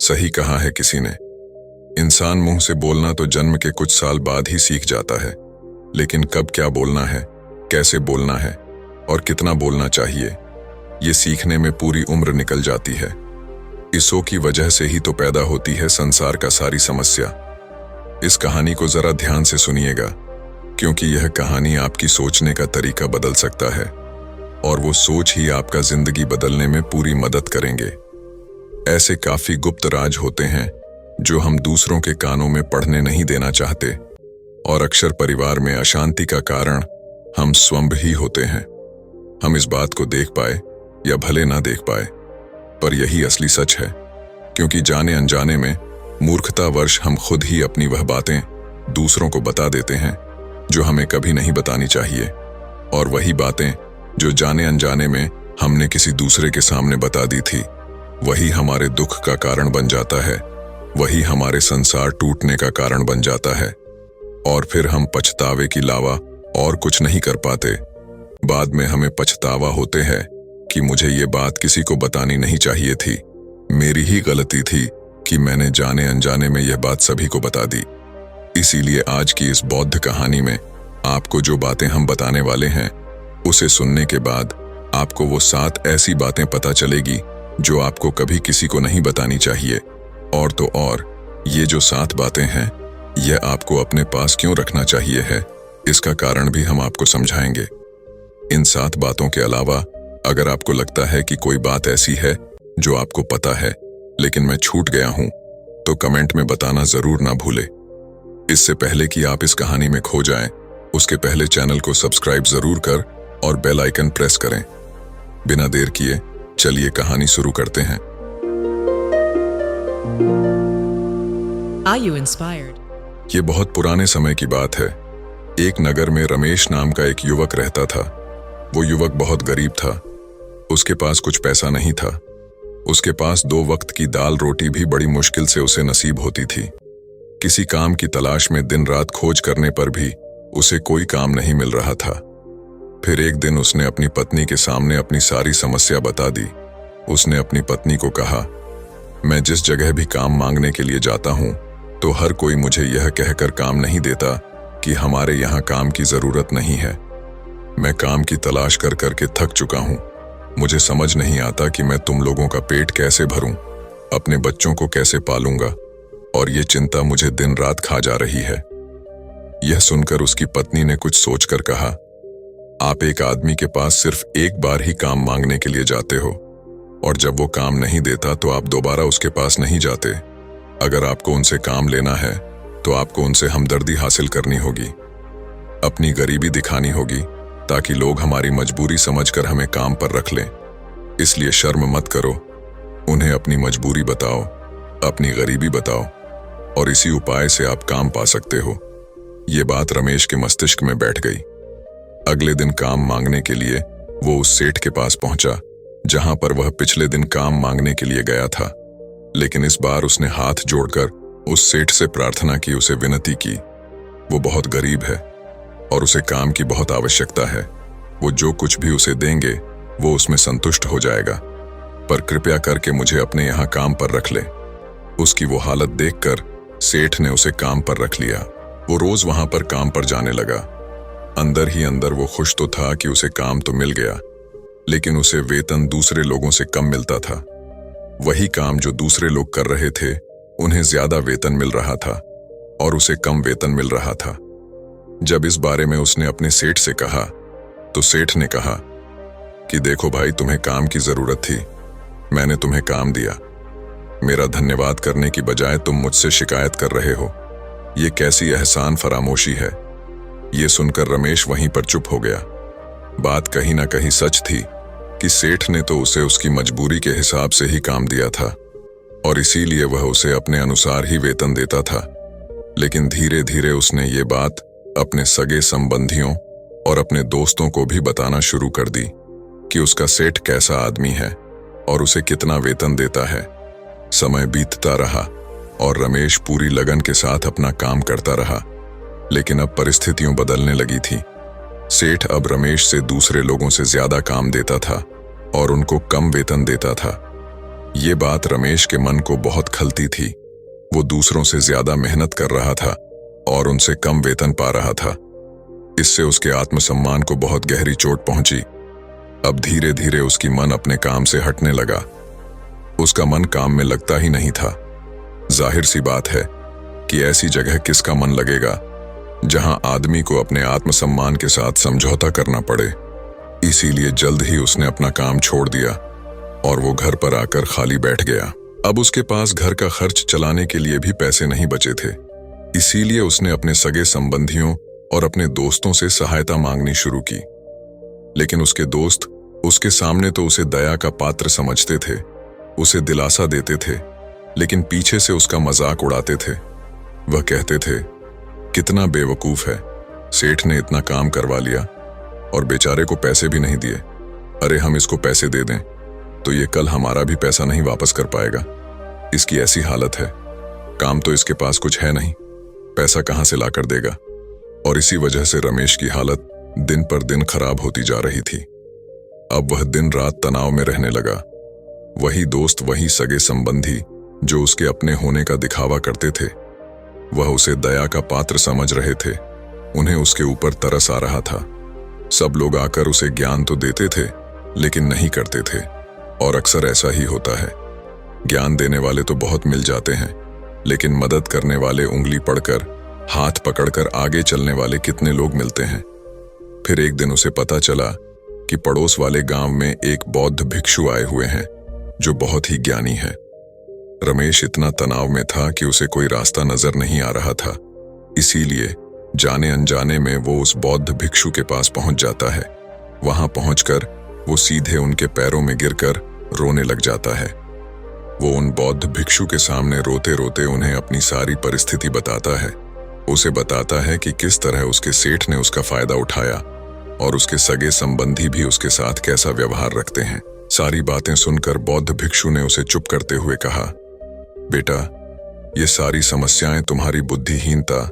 सही कहा है किसी ने, इंसान मुंह से बोलना तो जन्म के कुछ साल बाद ही सीख जाता है, लेकिन कब क्या बोलना है, कैसे बोलना है और कितना बोलना चाहिए, ये सीखने में पूरी उम्र निकल जाती है। इसो की वजह से ही तो पैदा होती है संसार का सारी समस्या। इस कहानी को जरा ध्यान से सुनिएगा, क्योंकि यह कहानी आपकी सोचने का तरीका बदल सकता है और वो सोच ही आपका जिंदगी बदलने में पूरी मदद करेंगे। ऐसे काफी गुप्त राज होते हैं जो हम दूसरों के कानों में पढ़ने नहीं देना चाहते, और अक्सर परिवार में अशांति का कारण हम स्वयं ही होते हैं। हम इस बात को देख पाए या भले ना देख पाए, पर यही असली सच है, क्योंकि जाने अनजाने में मूर्खतावश हम खुद ही अपनी वह बातें दूसरों को बता देते हैं जो हमें कभी नहीं बतानी चाहिए, और वही बातें जो जाने अनजाने में हमने किसी दूसरे के सामने बता दी थी, वही हमारे दुख का कारण बन जाता है, वही हमारे संसार टूटने का कारण बन जाता है, और फिर हम पछतावे की लावा और कुछ नहीं कर पाते। बाद में हमें पछतावा होते हैं कि मुझे ये बात किसी को बतानी नहीं चाहिए थी, मेरी ही गलती थी कि मैंने जाने अनजाने में यह बात सभी को बता दी। इसीलिए आज की इस बौद्ध कहानी में आपको जो बातें हम बताने वाले हैं, उसे सुनने के बाद आपको वो 7 ऐसी बातें पता चलेगी जो आपको कभी किसी को नहीं बतानी चाहिए। और तो और, ये जो 7 बातें हैं, यह आपको अपने पास क्यों रखना चाहिए है, इसका कारण भी हम आपको समझाएंगे। इन 7 बातों के अलावा अगर आपको लगता है कि कोई बात ऐसी है जो आपको पता है लेकिन मैं छूट गया हूं, तो कमेंट में बताना जरूर ना भूले। इससे पहले कि आप इस कहानी में खो जाएं, उसके पहले चैनल को सब्सक्राइब जरूर कर और बेल आइकन प्रेस करें। बिना देर किए चलिए कहानी शुरू करते हैं। Are you inspired? ये बहुत पुराने समय की बात है। एक नगर में रमेश नाम का एक युवक रहता था। वो युवक बहुत गरीब था। उसके पास कुछ पैसा नहीं था। उसके पास 2 वक्त की दाल रोटी भी बड़ी मुश्किल से उसे नसीब होती थी। किसी काम की तलाश में दिन रात खोज करने पर भी उसे कोई काम नहीं मिल रहा था। फिर एक दिन उसने अपनी पत्नी के सामने अपनी सारी समस्या बता दी। उसने अपनी पत्नी को कहा, मैं जिस जगह भी काम मांगने के लिए जाता हूँ तो हर कोई मुझे यह कहकर काम नहीं देता कि हमारे यहाँ काम की जरूरत नहीं है। मैं काम की तलाश कर करके थक चुका हूँ। मुझे समझ नहीं आता कि मैं तुम लोगों का पेट कैसे भरूं, अपने बच्चों को कैसे पालूंगा, और ये चिंता मुझे दिन रात खा जा रही है। यह सुनकर उसकी पत्नी ने कुछ सोचकर कहा, आप एक आदमी के पास सिर्फ एक बार ही काम मांगने के लिए जाते हो, और जब वो काम नहीं देता तो आप दोबारा उसके पास नहीं जाते। अगर आपको उनसे काम लेना है तो आपको उनसे हमदर्दी हासिल करनी होगी, अपनी गरीबी दिखानी होगी, ताकि लोग हमारी मजबूरी समझकर हमें काम पर रख लें। इसलिए शर्म मत करो, उन्हें अपनी मजबूरी बताओ, अपनी गरीबी बताओ, और इसी उपाय से आप काम पा सकते हो। ये बात रमेश के मस्तिष्क में बैठ गई। अगले दिन काम मांगने के लिए वो उस सेठ के पास पहुंचा जहां पर वह पिछले दिन काम मांगने के लिए गया था। लेकिन इस बार उसने हाथ जोड़कर उस सेठ से प्रार्थना की, उसे विनती की। वो बहुत गरीब है और उसे काम की बहुत आवश्यकता है। वो जो कुछ भी उसे देंगे वो उसमें संतुष्ट हो जाएगा, पर कृपया करके मुझे अपने यहाँ काम पर रख ले। उसकी वो हालत देखकर सेठ ने उसे काम पर रख लिया। वो रोज वहां पर काम पर जाने लगा। अंदर ही अंदर वो खुश तो था कि उसे काम तो मिल गया, लेकिन उसे वेतन दूसरे लोगों से कम मिलता था। वही काम जो दूसरे लोग कर रहे थे, उन्हें ज्यादा वेतन मिल रहा था और उसे कम वेतन मिल रहा था। जब इस बारे में उसने अपने सेठ से कहा, तो सेठ ने कहा कि देखो भाई, तुम्हें काम की जरूरत थी, मैंने तुम्हें काम दिया। मेरा धन्यवाद करने की बजाय तुम मुझसे शिकायत कर रहे हो। ये कैसी एहसान फरामोशी है। ये सुनकर रमेश वहीं पर चुप हो गया। बात कहीं ना कहीं सच थी कि सेठ ने तो उसे उसकी मजबूरी के हिसाब से ही काम दिया था, और इसीलिए वह उसे अपने अनुसार ही वेतन देता था। लेकिन धीरे धीरे उसने ये बात अपने सगे संबंधियों और अपने दोस्तों को भी बताना शुरू कर दी कि उसका सेठ कैसा आदमी है और उसे कितना वेतन देता है। समय बीतता रहा और रमेश पूरी लगन के साथ अपना काम करता रहा, लेकिन अब परिस्थितियां बदलने लगी थी। सेठ अब रमेश से दूसरे लोगों से ज्यादा काम देता था और उनको कम वेतन देता था। ये बात रमेश के मन को बहुत खलती थी। वो दूसरों से ज्यादा मेहनत कर रहा था और उनसे कम वेतन पा रहा था। इससे उसके आत्मसम्मान को बहुत गहरी चोट पहुंची। अब धीरे धीरे उसकी मन अपने काम से हटने लगा। उसका मन काम में लगता ही नहीं था। जाहिर सी बात है कि ऐसी जगह किसका मन लगेगा जहां आदमी को अपने आत्मसम्मान के साथ समझौता करना पड़े। इसीलिए जल्द ही उसने अपना काम छोड़ दिया और वो घर पर आकर खाली बैठ गया। अब उसके पास घर का खर्च चलाने के लिए भी पैसे नहीं बचे थे। इसीलिए उसने अपने सगे संबंधियों और अपने दोस्तों से सहायता मांगनी शुरू की। लेकिन उसके दोस्त उसके सामने तो उसे दया का पात्र समझते थे, उसे दिलासा देते थे, लेकिन पीछे से उसका मजाक उड़ाते थे। वह कहते थे, कितना बेवकूफ है, सेठ ने इतना काम करवा लिया और बेचारे को पैसे भी नहीं दिए। अरे हम इसको पैसे दे दें तो ये कल हमारा भी पैसा नहीं वापस कर पाएगा। इसकी ऐसी हालत है, काम तो इसके पास कुछ है नहीं, पैसा कहां से लाकर देगा। और इसी वजह से रमेश की हालत दिन पर दिन खराब होती जा रही थी। अब वह दिन रात तनाव में रहने लगा। वही दोस्त, वही सगे संबंधी जो उसके अपने होने का दिखावा करते थे, वह उसे दया का पात्र समझ रहे थे। उन्हें उसके ऊपर तरस आ रहा था। सब लोग आकर उसे ज्ञान तो देते थे लेकिन नहीं करते थे, और अक्सर ऐसा ही होता है। ज्ञान देने वाले तो बहुत मिल जाते हैं, लेकिन मदद करने वाले, उंगली पड़कर, हाथ पकड़कर आगे चलने वाले कितने लोग मिलते हैं। फिर एक दिन उसे पता चला कि पड़ोस वाले गांव में एक बौद्ध भिक्षु आए हुए हैं जो बहुत ही ज्ञानी है। रमेश इतना तनाव में था कि उसे कोई रास्ता नजर नहीं आ रहा था। इसीलिए जाने अनजाने में वो उस बौद्ध भिक्षु के पास पहुंच जाता है। वहां पहुंचकर वो सीधे उनके पैरों में गिरकर रोने लग जाता है। वो उन बौद्ध भिक्षु के सामने रोते रोते उन्हें अपनी सारी परिस्थिति बताता है। उसे बताता है कि किस तरह उसके सेठ ने उसका फायदा उठाया और उसके सगे संबंधी भी उसके साथ कैसा व्यवहार रखते हैं। सारी बातें सुनकर बौद्ध भिक्षु ने उसे चुप करते हुए कहा, बेटा, ये सारी समस्याएं तुम्हारी बुद्धिहीनता,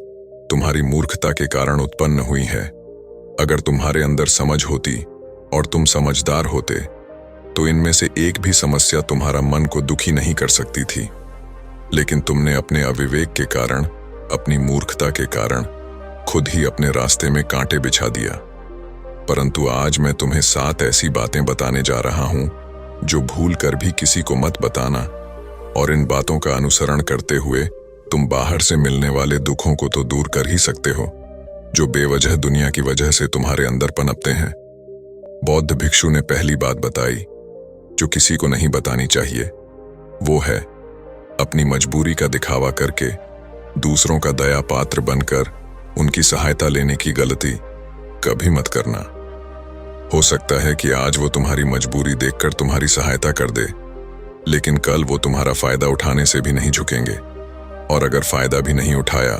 तुम्हारी मूर्खता के कारण उत्पन्न हुई है। अगर तुम्हारे अंदर समझ होती और तुम समझदार होते तो इनमें से एक भी समस्या तुम्हारा मन को दुखी नहीं कर सकती थी। लेकिन तुमने अपने अविवेक के कारण, अपनी मूर्खता के कारण खुद ही अपने रास्ते में कांटे बिछा दिया। परंतु आज मैं तुम्हें 7 ऐसी बातें बताने जा रहा हूं जो भूल कर भी किसी को मत बताना, और इन बातों का अनुसरण करते हुए तुम बाहर से मिलने वाले दुखों को तो दूर कर ही सकते हो जो बेवजह दुनिया की वजह से तुम्हारे अंदर पनपते हैं। बौद्ध भिक्षु ने पहली बात बताई जो किसी को नहीं बतानी चाहिए, वो है अपनी मजबूरी का दिखावा करके दूसरों का दया पात्र बनकर उनकी सहायता लेने की गलती कभी मत करना। हो सकता है कि आज वो तुम्हारी मजबूरी देखकर तुम्हारी सहायता कर दे, लेकिन कल वो तुम्हारा फायदा उठाने से भी नहीं झुकेंगे, और अगर फायदा भी नहीं उठाया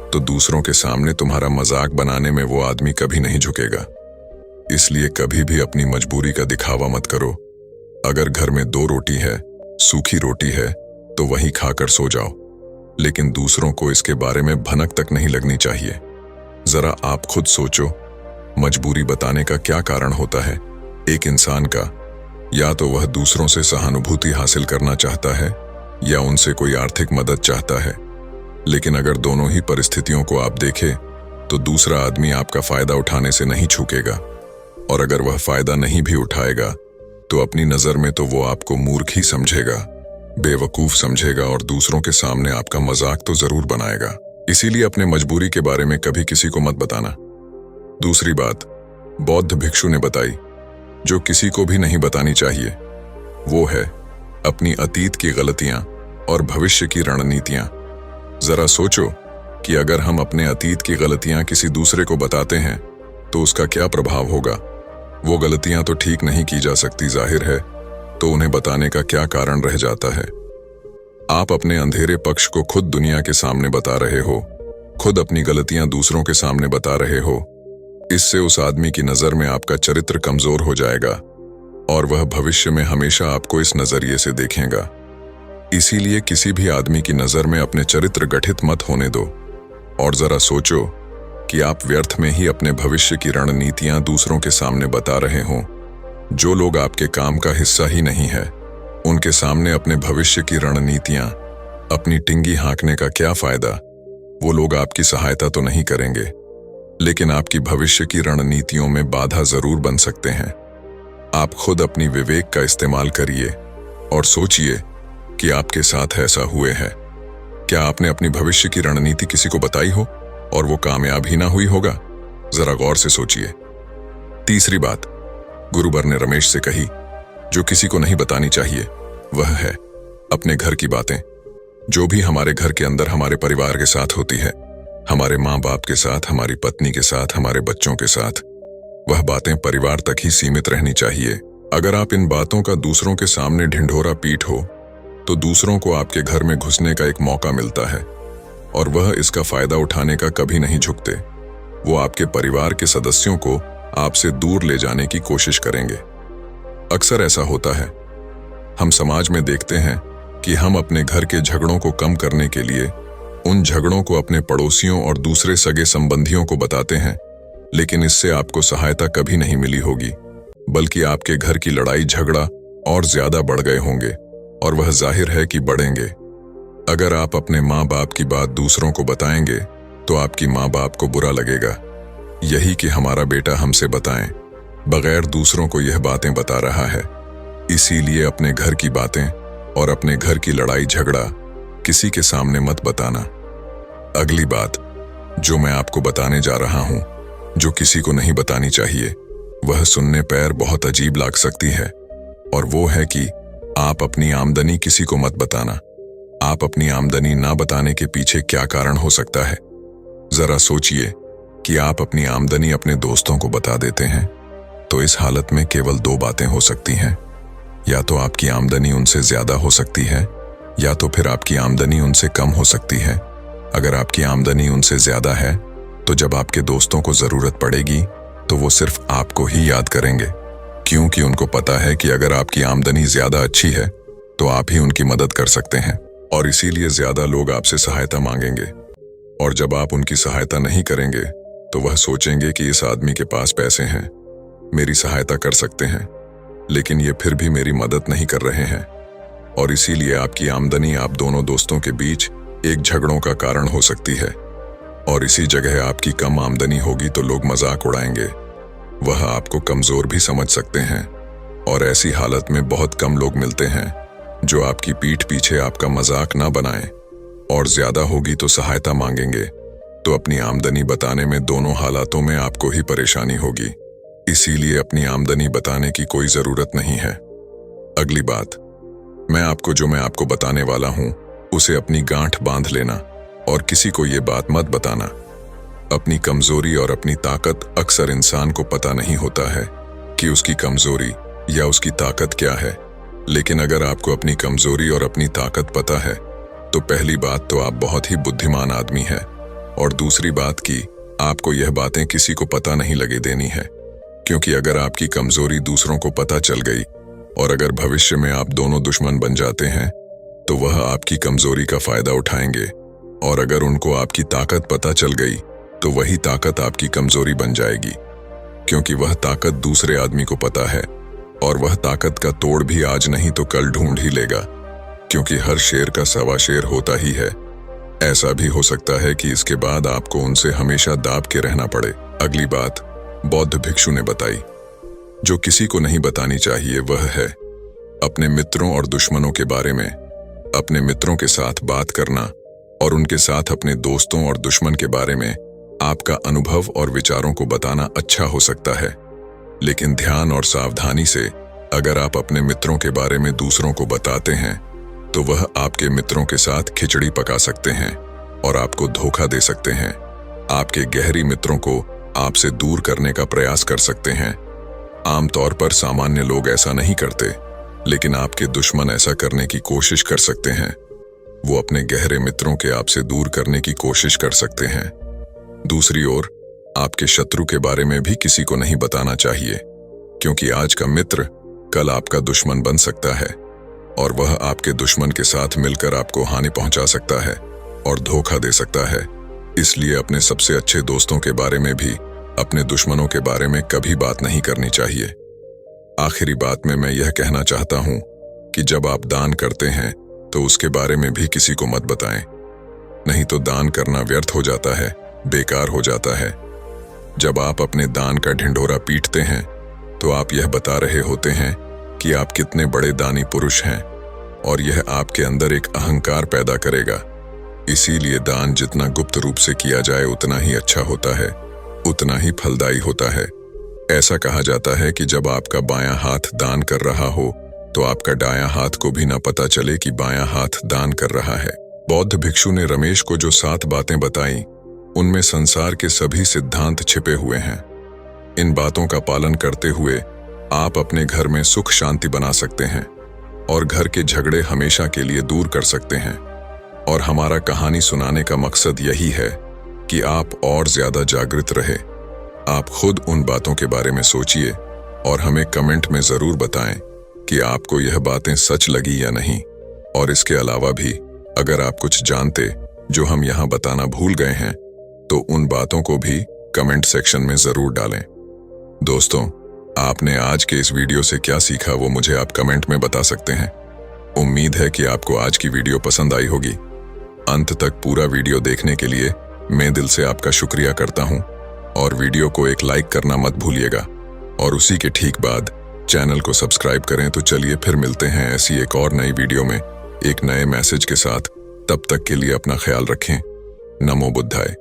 तो दूसरों के सामने तुम्हारा मजाक बनाने में वो आदमी कभी नहीं झुकेगा। इसलिए कभी भी अपनी मजबूरी का दिखावा मत करो। अगर घर में 2 रोटी है, सूखी रोटी है, तो वही खाकर सो जाओ, लेकिन दूसरों को इसके बारे में भनक तक नहीं लगनी चाहिए। जरा आप खुद सोचो, मजबूरी बताने का क्या कारण होता है एक इंसान का? या तो वह दूसरों से सहानुभूति हासिल करना चाहता है या उनसे कोई आर्थिक मदद चाहता है। लेकिन अगर दोनों ही परिस्थितियों को आप देखें तो दूसरा आदमी आपका फायदा उठाने से नहीं छूकेगा, और अगर वह फायदा नहीं भी उठाएगा तो अपनी नजर में तो वो आपको मूर्ख ही समझेगा, बेवकूफ समझेगा, और दूसरों के सामने आपका मजाक तो जरूर बनाएगा। इसीलिए अपने मजबूरी के बारे में कभी किसी को मत बताना। दूसरी बात बौद्ध भिक्षु ने बताई जो किसी को भी नहीं बतानी चाहिए, वो है अपनी अतीत की गलतियां और भविष्य की रणनीतियां। जरा सोचो कि अगर हम अपने अतीत की गलतियां किसी दूसरे को बताते हैं तो उसका क्या प्रभाव होगा। वो गलतियां तो ठीक नहीं की जा सकती, जाहिर है, तो उन्हें बताने का क्या कारण रह जाता है। आप अपने अंधेरे पक्ष को खुद दुनिया के सामने बता रहे हो, खुद अपनी गलतियां दूसरों के सामने बता रहे हो। इससे उस आदमी की नजर में आपका चरित्र कमजोर हो जाएगा और वह भविष्य में हमेशा आपको इस नजरिए से देखेगा। इसीलिए किसी भी आदमी की नजर में अपने चरित्र गठित मत होने दो, और जरा सोचो कि आप व्यर्थ में ही अपने भविष्य की रणनीतियां दूसरों के सामने बता रहे हो। जो लोग आपके काम का हिस्सा ही नहीं है उनके सामने अपने भविष्य की रणनीतियां, अपनी टिंगी हाँकने का क्या फायदा। वो लोग आपकी सहायता तो नहीं करेंगे, लेकिन आपकी भविष्य की रणनीतियों में बाधा जरूर बन सकते हैं। आप खुद अपनी विवेक का इस्तेमाल करिए और सोचिए कि आपके साथ ऐसा हुए है। क्या आपने अपनी भविष्य की रणनीति किसी को बताई हो और वो कामयाब ही ना हुई होगा? जरा गौर से सोचिए। तीसरी बात गुरुबर ने रमेश से कही, जो किसी को नहीं बतानी चाहिए वह है अपने घर की बातें। जो भी हमारे घर के अंदर हमारे परिवार के साथ होती है, हमारे माँ बाप के साथ, हमारी पत्नी के साथ, हमारे बच्चों के साथ, वह बातें परिवार तक ही सीमित रहनी चाहिए। अगर आप इन बातों का दूसरों के सामने ढिंढोरा पीट हो तो दूसरों को आपके घर में घुसने का एक मौका मिलता है और वह इसका फायदा उठाने का कभी नहीं झुकते। वो आपके परिवार के सदस्यों को आपसे दूर ले जाने की कोशिश करेंगे। अक्सर ऐसा होता है, हम समाज में देखते हैं कि हम अपने घर के झगड़ों को कम करने के लिए उन झगड़ों को अपने पड़ोसियों और दूसरे सगे संबंधियों को बताते हैं, लेकिन इससे आपको सहायता कभी नहीं मिली होगी, बल्कि आपके घर की लड़ाई झगड़ा और ज्यादा बढ़ गए होंगे और वह जाहिर है कि बढ़ेंगे। अगर आप अपने माँ बाप की बात दूसरों को बताएंगे तो आपकी माँ बाप को बुरा लगेगा, यही कि हमारा बेटा हमसे बताएं बगैर दूसरों को यह बातें बता रहा है। इसीलिए अपने घर की बातें और अपने घर की लड़ाई झगड़ा किसी के सामने मत बताना। अगली बात जो मैं आपको बताने जा रहा हूं, जो किसी को नहीं बतानी चाहिए, वह सुनने पर बहुत अजीब लग सकती है, और वो है कि आप अपनी आमदनी किसी को मत बताना। आप अपनी आमदनी ना बताने के पीछे क्या कारण हो सकता है? जरा सोचिए कि आप अपनी आमदनी अपने दोस्तों को बता देते हैं तो इस हालत में केवल दो बातें हो सकती हैं। या तो आपकी आमदनी उनसे ज्यादा हो सकती है, या तो फिर आपकी आमदनी उनसे कम हो सकती है। अगर आपकी आमदनी उनसे ज्यादा है तो जब आपके दोस्तों को जरूरत पड़ेगी तो वो सिर्फ आपको ही याद करेंगे, क्योंकि उनको पता है कि अगर आपकी आमदनी ज्यादा अच्छी है तो आप ही उनकी मदद कर सकते हैं, और इसीलिए ज्यादा लोग आपसे सहायता मांगेंगे। और जब आप उनकी सहायता नहीं करेंगे तो वह सोचेंगे कि इस आदमी के पास पैसे हैं, मेरी सहायता कर सकते हैं, लेकिन ये फिर भी मेरी मदद नहीं कर रहे हैं। और इसीलिए आपकी आमदनी आप दोनों दोस्तों के बीच एक झगड़ों का कारण हो सकती है, और इसी जगह आपकी कम आमदनी होगी तो लोग मजाक उड़ाएंगे, वह आपको कमजोर भी समझ सकते हैं। और ऐसी हालत में बहुत कम लोग मिलते हैं जो आपकी पीठ पीछे आपका मजाक ना बनाएं, और ज्यादा होगी तो सहायता मांगेंगे। तो अपनी आमदनी बताने में दोनों हालातों में आपको ही परेशानी होगी, इसीलिए अपनी आमदनी बताने की कोई जरूरत नहीं है। अगली बात मैं आपको बताने वाला हूं उसे अपनी गांठ बांध लेना और किसी को ये बात मत बताना। अपनी कमजोरी और अपनी ताकत अक्सर इंसान को पता नहीं होता है कि उसकी कमजोरी या उसकी ताकत क्या है, लेकिन अगर आपको अपनी कमजोरी और अपनी ताकत पता है तो पहली बात तो आप बहुत ही बुद्धिमान आदमी हैं, और दूसरी बात कि आपको यह बातें किसी को पता नहीं लगे देनी है, क्योंकि अगर आपकी कमजोरी दूसरों को पता चल गई और अगर भविष्य में आप दोनों दुश्मन बन जाते हैं तो वह आपकी कमजोरी का फायदा उठाएंगे, और अगर उनको आपकी ताकत पता चल गई तो वही ताकत आपकी कमजोरी बन जाएगी, क्योंकि वह ताकत दूसरे आदमी को पता है, और वह ताकत का तोड़ भी आज नहीं तो कल ढूंढ ही लेगा, क्योंकि हर शेर का सवा शेर होता ही है। ऐसा भी हो सकता है कि इसके बाद आपको उनसे हमेशा दाब के रहना पड़े। अगली बात बौद्ध भिक्षु ने बताई, जो किसी को नहीं बतानी चाहिए वह है अपने मित्रों और दुश्मनों के बारे में। अपने मित्रों के साथ बात करना और उनके साथ अपने दोस्तों और दुश्मन के बारे में आपका अनुभव और विचारों को बताना अच्छा हो सकता है, लेकिन ध्यान और सावधानी से अगर आप अपने मित्रों के बारे में दूसरों को बताते हैं तो वह आपके मित्रों के साथ खिचड़ी पका सकते हैं और आपको धोखा दे सकते हैं। आपके गहरी मित्रों को आपसे दूर करने का प्रयास कर सकते हैं। आमतौर पर सामान्य लोग ऐसा नहीं करते, लेकिन आपके दुश्मन ऐसा करने की कोशिश कर सकते हैं। वो अपने गहरे मित्रों के आपसे दूर करने की कोशिश कर सकते हैं। दूसरी ओर आपके शत्रु के बारे में भी किसी को नहीं बताना चाहिए, क्योंकि आज का मित्र कल आपका दुश्मन बन सकता है, और वह आपके दुश्मन के साथ मिलकर आपको हानि पहुंचा सकता है और धोखा दे सकता है। इसलिए अपने सबसे अच्छे दोस्तों के बारे में भी अपने दुश्मनों के बारे में कभी बात नहीं करनी चाहिए। आखिरी बात में मैं यह कहना चाहता हूं कि जब आप दान करते हैं तो उसके बारे में भी किसी को मत बताएं, नहीं तो दान करना व्यर्थ हो जाता है, बेकार हो जाता है। जब आप अपने दान का ढिंढोरा पीटते हैं तो आप यह बता रहे होते हैं कि आप कितने बड़े दानी पुरुष हैं, और यह आपके अंदर एक अहंकार पैदा करेगा। इसीलिए दान जितना गुप्त रूप से किया जाए उतना ही अच्छा होता है, उतना ही फलदायी होता है। ऐसा कहा जाता है कि जब आपका बायां हाथ दान कर रहा हो तो आपका दायां हाथ को भी न पता चले कि बायां हाथ दान कर रहा है। बौद्ध भिक्षु ने रमेश को जो 7 बातें बताई, उनमें संसार के सभी सिद्धांत छिपे हुए हैं। इन बातों का पालन करते हुए आप अपने घर में सुख शांति बना सकते हैं और घर के झगड़े हमेशा के लिए दूर कर सकते हैं। और हमारा कहानी सुनाने का मकसद यही है कि आप और ज्यादा जागृत रहे। आप खुद उन बातों के बारे में सोचिए और हमें कमेंट में जरूर बताएं कि आपको यह बातें सच लगी या नहीं। और इसके अलावा भी अगर आप कुछ जानते जो हम यहाँ बताना भूल गए हैं तो उन बातों को भी कमेंट सेक्शन में जरूर डालें। दोस्तों, आपने आज के इस वीडियो से क्या सीखा वो मुझे आप कमेंट में बता सकते हैं। उम्मीद है कि आपको आज की वीडियो पसंद आई होगी। अंत तक पूरा वीडियो देखने के लिए मैं दिल से आपका शुक्रिया करता हूं, और वीडियो को एक लाइक करना मत भूलिएगा, और उसी के ठीक बाद चैनल को सब्सक्राइब करें। तो चलिए फिर मिलते हैं ऐसी एक और नई वीडियो में एक नए मैसेज के साथ। तब तक के लिए अपना ख्याल रखें। नमो बुद्धाय।